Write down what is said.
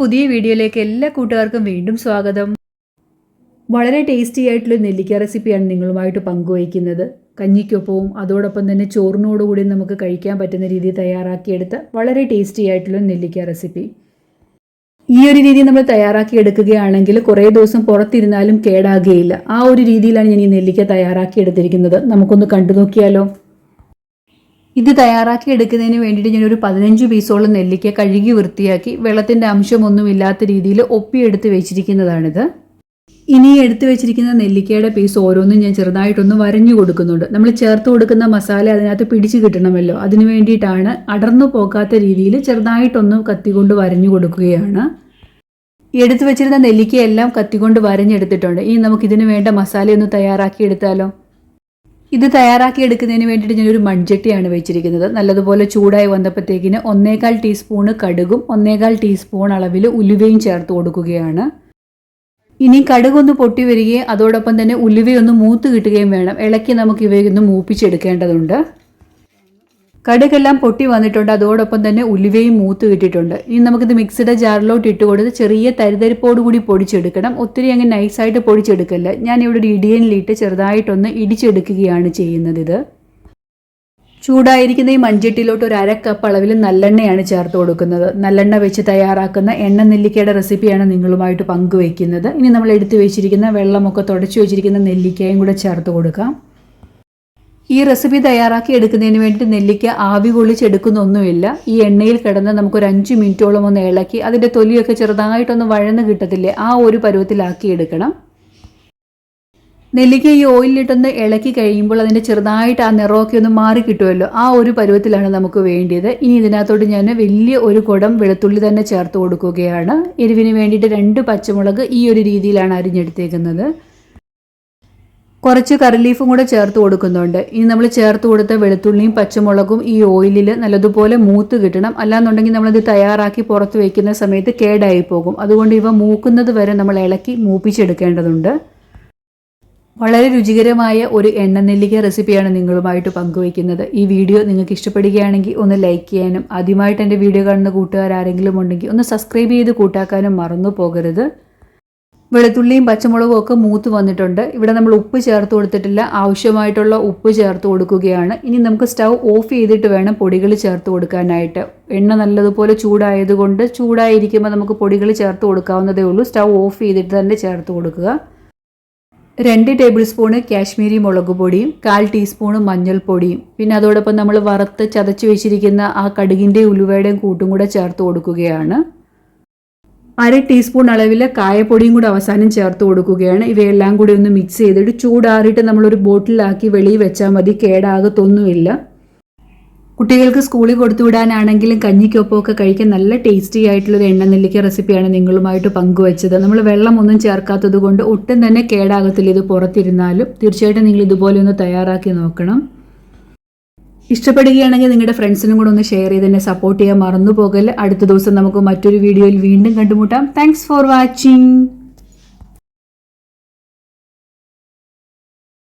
പുതിയ വീഡിയോയിലേക്ക് എല്ലാ കൂട്ടുകാർക്കും വീണ്ടും സ്വാഗതം. വളരെ ടേസ്റ്റി ആയിട്ടുള്ള നെല്ലിക്ക റെസിപ്പിയാണ് നിങ്ങളുമായിട്ട് പങ്കുവയ്ക്കുന്നത്. കഞ്ഞിക്കൊപ്പവും അതോടൊപ്പം തന്നെ ചോറിനോടുകൂടി നമുക്ക് കഴിക്കാൻ പറ്റുന്ന രീതിയിൽ തയ്യാറാക്കിയെടുത്ത വളരെ ടേസ്റ്റി ആയിട്ടുള്ള നെല്ലിക്ക റെസിപ്പി. ഈ ഒരു രീതി നമ്മൾ തയ്യാറാക്കി എടുക്കുകയാണെങ്കിൽ കുറേ ദിവസം പുറത്തിരുന്നാലും കേടാകുകയില്ല. ആ ഒരു രീതിയിലാണ് ഞാൻ ഈ നെല്ലിക്ക തയ്യാറാക്കി എടുത്തിരിക്കുന്നത്. നമുക്കൊന്ന് കണ്ടു നോക്കിയാലോ. ഇത് തയ്യാറാക്കി എടുക്കുന്നതിന് വേണ്ടിയിട്ട് ഞാനൊരു 15 പീസോളം നെല്ലിക്ക കഴുകി വൃത്തിയാക്കി വെള്ളത്തിൻ്റെ അംശമൊന്നുമില്ലാത്ത രീതിയിൽ ഒപ്പിയെടുത്ത് വെച്ചിരിക്കുന്നതാണിത്. ഇനി എടുത്തു വെച്ചിരിക്കുന്ന നെല്ലിക്കയുടെ പീസ് ഓരോന്നും ഞാൻ ചെറുതായിട്ടൊന്ന് വരഞ്ഞു കൊടുക്കുന്നുണ്ട്. നമ്മൾ ചേർത്ത് കൊടുക്കുന്ന മസാല അതിനകത്ത് പിടിച്ചു കിട്ടണമല്ലോ, അതിനു വേണ്ടിയിട്ടാണ് അടർന്നു പോകാത്ത രീതിയിൽ ചെറുതായിട്ടൊന്ന് കത്തികൊണ്ട് വരഞ്ഞു കൊടുക്കുകയാണ്. എടുത്തു വെച്ചിരുന്ന നെല്ലിക്കയെല്ലാം കത്തികൊണ്ട് വരഞ്ഞെടുത്തിട്ടുണ്ട്. ഇനി നമുക്കിതിന് വേണ്ട മസാലയൊന്ന് തയ്യാറാക്കി എടുത്താലോ. ഇത് തയ്യാറാക്കി എടുക്കുന്നതിന് വേണ്ടിയിട്ട് ഞാനൊരു മൺചട്ടിയാണ് വെച്ചിരിക്കുന്നത്. നല്ലതുപോലെ ചൂടായി വന്നപ്പോഴത്തേക്കിന് 1/4 ടീസ്പൂണ് കടുകും 1/4 ടീസ്പൂൺ അളവിൽ ഉലുവയും ചേർത്ത് കൊടുക്കുകയാണ്. ഇനി കടുകൊന്ന് പൊട്ടി വരികയും അതോടൊപ്പം തന്നെ ഉലുവയൊന്ന് മൂത്ത് കിട്ടുകയും വേണം. ഇളക്കി നമുക്ക് ഇവയൊന്ന് മൂപ്പിച്ചെടുക്കേണ്ടതുണ്ട്. കടുകെല്ലാം പൊട്ടി വന്നിട്ടുണ്ട്, അതോടൊപ്പം തന്നെ ഉലുവയും മൂത്ത് കിട്ടിയിട്ടുണ്ട്. ഇനി നമുക്കിത് മിക്സിയുടെ ജാറിലോട്ട് ഇട്ട് കൊടുത്ത് ചെറിയ തരിതരിപ്പോടുകൂടി പൊടിച്ചെടുക്കണം. ഒത്തിരി അങ്ങ് നൈസായിട്ട് പൊടിച്ചെടുക്കല്ല. ഞാനിവിടെ ഒരു ഇടിയനിലിട്ട് ചെറുതായിട്ടൊന്ന് ഇടിച്ചെടുക്കുകയാണ് ചെയ്യുന്നത്. ഇത് ചൂടായിരിക്കുന്ന ഈ മൺചട്ടിയിലോട്ട് ഒരു 1/2 കപ്പ് അളവിൽ നല്ലെണ്ണയാണ് ചേർത്ത് കൊടുക്കുന്നത്. നല്ലെണ്ണ വെച്ച് തയ്യാറാക്കുന്ന എണ്ണ നെല്ലിക്കയുടെ റെസിപ്പിയാണ് നിങ്ങളുമായിട്ട് പങ്കുവയ്ക്കുന്നത്. ഇനി നമ്മൾ എടുത്തു വെച്ചിരിക്കുന്ന വെള്ളമൊക്കെ തുടച്ചു വെച്ചിരിക്കുന്ന നെല്ലിക്കയും കൂടെ ചേർത്ത് കൊടുക്കാം. ഈ റെസിപ്പി തയ്യാറാക്കി എടുക്കുന്നതിന് വേണ്ടിയിട്ട് നെല്ലിക്ക ആവി കൊള്ളിച്ചെടുക്കുന്നൊന്നുമില്ല. ഈ എണ്ണയിൽ കിടന്ന് നമുക്കൊരു 5 മിനിറ്റോളം ഒന്ന് ഇളക്കി അതിൻ്റെ തൊലിയൊക്കെ ചെറുതായിട്ടൊന്ന് വഴന്ന് കിട്ടത്തില്ലേ, ആ ഒരു പരുവത്തിലാക്കി എടുക്കണം. നെല്ലിക്ക ഈ ഓയിലിട്ടൊന്ന് ഇളക്കി കഴിയുമ്പോൾ അതിൻ്റെ ചെറുതായിട്ട് ആ നിറമൊക്കെ ഒന്ന് മാറി കിട്ടുമല്ലോ, ആ ഒരു പരുവത്തിലാണ് നമുക്ക് വേണ്ടിയത്. ഇനി ഇതിനകത്തോട്ട് ഞാൻ വലിയ ഒരു കുടം വെളുത്തുള്ളി തന്നെ ചേർത്ത് കൊടുക്കുകയാണ്. എരിവിന് വേണ്ടിയിട്ട് 2 പച്ചമുളക് ഈ ഒരു രീതിയിലാണ് അരിഞ്ഞെടുത്തേക്കുന്നത്. കുറച്ച് കറി ലീഫും കൂടെ ചേർത്ത് കൊടുക്കുന്നുണ്ട്. ഇനി നമ്മൾ ചേർത്ത് കൊടുത്ത വെളുത്തുള്ളിയും പച്ചമുളകും ഈ ഓയിലിൽ നല്ലതുപോലെ മൂത്ത് കിട്ടണം. അല്ലാന്നുണ്ടെങ്കിൽ നമ്മളിത് തയ്യാറാക്കി പുറത്ത് വയ്ക്കുന്ന സമയത്ത് കേടായി പോകും. അതുകൊണ്ട് ഇവ മൂക്കുന്നത് വരെ നമ്മൾ ഇളക്കി മൂപ്പിച്ചെടുക്കേണ്ടതുണ്ട്. വളരെ രുചികരമായ ഒരു എണ്ണ നെല്ലിക്ക റെസിപ്പിയാണ് നിങ്ങളുമായിട്ട് പങ്കുവയ്ക്കുന്നത്. ഈ വീഡിയോ നിങ്ങൾക്ക് ഇഷ്ടപ്പെടുകയാണെങ്കിൽ ഒന്ന് ലൈക്ക് ചെയ്യാനും ആദ്യമായിട്ട് എൻ്റെ വീഡിയോ കാണുന്ന കൂട്ടുകാരെങ്കിലും ഉണ്ടെങ്കിൽ ഒന്ന് സബ്സ്ക്രൈബ് ചെയ്ത് കൂട്ടാക്കാനും മറന്നു പോകരുത്. വെളുത്തുള്ളിയും പച്ചമുളകും ഒക്കെ മൂത്ത് വന്നിട്ടുണ്ട്. ഇവിടെ നമ്മൾ ഉപ്പ് ചേർത്ത് കൊടുത്തിട്ടില്ല. ആവശ്യമായിട്ടുള്ള ഉപ്പ് ചേർത്ത് കൊടുക്കുകയാണ്. ഇനി നമുക്ക് സ്റ്റൗ ഓഫ് ചെയ്തിട്ട് വേണം പൊടികൾ ചേർത്ത് കൊടുക്കാനായിട്ട്. എണ്ണ നല്ലതുപോലെ ചൂടായതുകൊണ്ട് ചൂടായിരിക്കുമ്പോൾ നമുക്ക് പൊടികൾ ചേർത്ത് കൊടുക്കാവുന്നതേ ഉള്ളൂ. സ്റ്റൗ ഓഫ് ചെയ്തിട്ട് തന്നെ ചേർത്ത് കൊടുക്കുക. 2 ടേബിൾ സ്പൂണ് കാശ്മീരി മുളക് പൊടിയും 1/4 ടീസ്പൂണ് മഞ്ഞൾപ്പൊടിയും പിന്നെ അതോടൊപ്പം നമ്മൾ വറുത്ത് ചതച്ച് വെച്ചിരിക്കുന്ന ആ കടുകിൻ്റെയും ഉലുവയുടെയും കൂട്ടും കൂടെ ചേർത്ത് കൊടുക്കുകയാണ്. 1/2 ടീസ്പൂൺ അളവിൽ കായപ്പൊടിയും കൂടി അവസാനം ചേർത്ത് കൊടുക്കുകയാണ്. ഇവയെല്ലാം കൂടി ഒന്ന് മിക്സ് ചെയ്തിട്ട് ചൂടാറിയിട്ട് നമ്മളൊരു ബോട്ടിലാക്കി വെളിയിൽ വെച്ചാൽ മതി, കേടാകത്തൊന്നുമില്ല. കുട്ടികൾക്ക് സ്കൂളിൽ കൊടുത്തു വിടാനാണെങ്കിലും കഞ്ഞിക്കൊപ്പമൊക്കെ കഴിക്കാൻ നല്ല ടേസ്റ്റി ആയിട്ടുള്ളൊരു എണ്ണ നെല്ലിക്ക റെസിപ്പിയാണ് നിങ്ങളുമായിട്ട് പങ്കുവച്ചത്. നമ്മൾ വെള്ളമൊന്നും ചേർക്കാത്തത് കൊണ്ട് ഒട്ടും തന്നെ കേടാകത്തില്ല. ഇത് പുറത്തിരുന്നാലും തീർച്ചയായിട്ടും നിങ്ങൾ ഇതുപോലെ ഒന്ന് തയ്യാറാക്കി നോക്കണം. ഇഷ്ടപ്പെടുകയാണെങ്കിൽ നിങ്ങളുടെ ഫ്രണ്ട്സിനും കൂടെ ഒന്ന് ഷെയർ ചെയ്ത് എന്നെ സപ്പോർട്ട് ചെയ്യാൻ മറന്നു പോകല്ലേ. അടുത്ത ദിവസം നമുക്ക് മറ്റൊരു വീഡിയോയിൽ വീണ്ടും കണ്ടുമുട്ടാം. Thanks for watching.